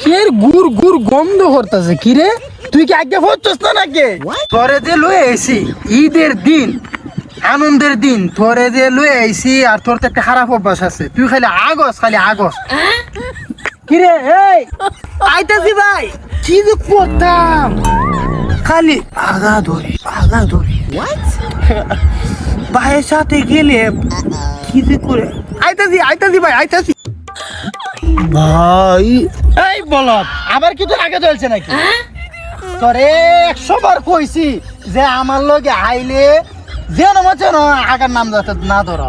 কের গুড় গুড় গন্ধ করতেছে কি রে? তুই কি আগে পড়ছস না নাকি? তোরে যে লয়ে আইছি ঈদের দিন, আনন্দের দিন, তোরে যে লয়ে আইছি, আর তোর তো একটা খারাপ অভ্যাস আছে, তুই খালি আগস কি রে? এই আইতাছি ভাই, কি যে করতাম, খালি আগা ধরে ভাইয়ের সাথে গেলে কি যে করে। আইতাছি ভাই, আইতাছি ভাই। এই বলত, আবার কি তোর আগে চলছে নাকি? তোরে 100 বার কইছি যে আমার লগে আইলে যেন যেন আগার নাম যাতে না ধরো,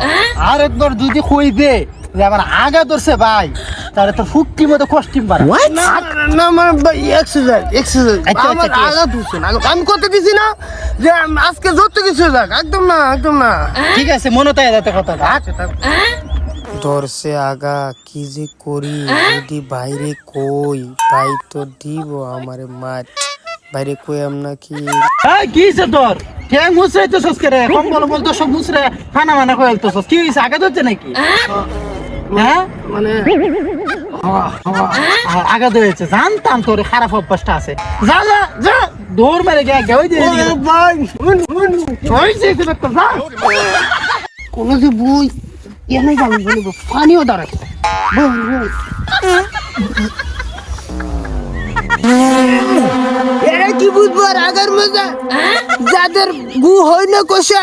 আর একবার যদি কই দে যে আমার আগা ধরছে ভাই, তাহলে তো ফুটকি মতো কষ্টিম পারে না মানে এক্সারসাইজ আমার আগা ধরছে না, আমি করতে দিছি না যে আজকে যত কিছু যাক, একদম না। ঠিক আছে, মনে তাই যাতে কথা ধরছে আগা, কি যে করি, যদি বাইরে কই ভাই তো দিব আমারে মার, বাইরে কই না কি। কি হয়েছে তোর? ঠ্যাং মুছরাই তো সস করে, কম্বল বলতো সব মুছরে খানা মানা করে তো সস, কি হয়েছে? আগা ধরছে নাকি? হ্যাঁ মানে আগা ধরেছে, জানতাম তোর খারাপ অভ্যাসটা আছে। যা যা যা, দৌড় মেরে গে ওই দিয়ে ভাই কোন যে বই এনে যাবো বলবো, পানিও দাঁড়াচ্ছে। এরা কি বুঝবো আর আগার মজা, যাদের গু হয় না কষা।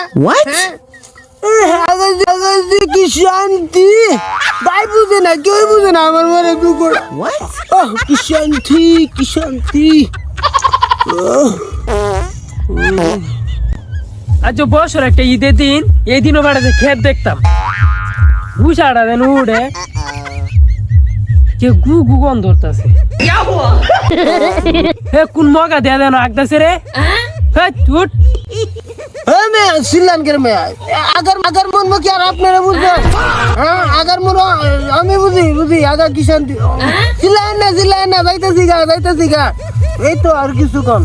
কি শান্তি ভাই, বুঝে না, কেউ বুঝে না আমার মনে গু করে। কি শান্তি। আজ বছর একটা ঈদের দিন, এই দিনও বাড়াতে খেত দেখতাম, ঘুষাটা দেন উড়ে কে গু গু গন্ধ ধরতেছে। হে কোন মগা দেয়া দেন আগদাছে রে, উঠ সিল্লান করে আগার মন কি আর আপনারা বুঝবেন? আগার মন আমি বুঝি আগা কি শান্তি। সিল্লান না যাইতাছি গা, এই তো আর কিছু কম।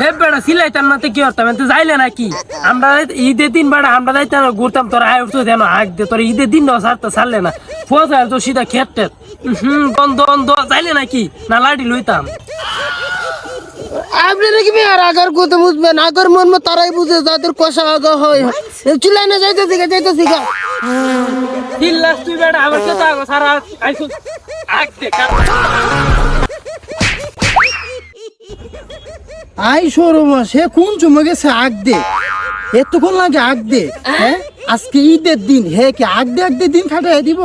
হে বেড়া সিলাইতাম না তো কি করতাম, তো যাইলে নাকি? আমরা ঈদের দিন বেড়া আমরা যাইতাম ঘুরতাম, তোর আয় উঠতো যেন আগ দে, তোর ঈদের দিন ছাড়লে না, ফোয়ার তো সিধা খেতে গন্ধ যাইলে নাকি না লাড়ি লইতাম। আপনারা কি আর আগার কথা বুঝবেন? আগার মন তারাই বুঝে যাদের কষা আগা হয়। চুলাই না যাইতেছি গা। হিল্লাস তুই বেড়া আমার কে তো সারা আইসো আগ দে। আই সরমা, সে কোন সময় গেছে আগ দে, এতক্ষণ লাগে আগ দে? হ্যাঁ, আজকে ঈদের দিন, হে কি আগ দে দিন খাটাই দিব?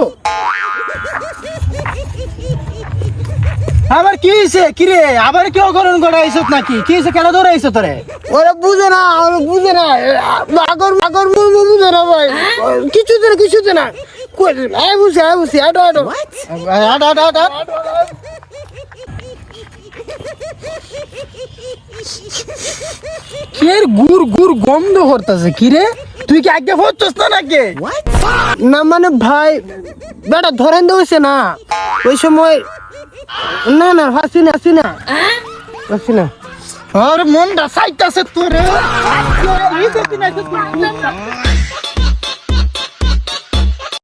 আবার কি হয়েছে কিরে? আবার কি অগরণ করে আইসত নাকি? কি হয়েছে, কেন ধরে আইসো তোরে? ওরা বুঝে না আগর মন বুঝে না ভাই, কিছুতে না কই বুঝি আডো কের গুড় গুড় গন্ধ করতেছে কি রে? তুই কি আগে পড়ছস না নাকি? না মানে ভাই বেটা ধরেন দেছে না ওই সময়, না হাসি না আর মনটা চাইতাছে তোরে।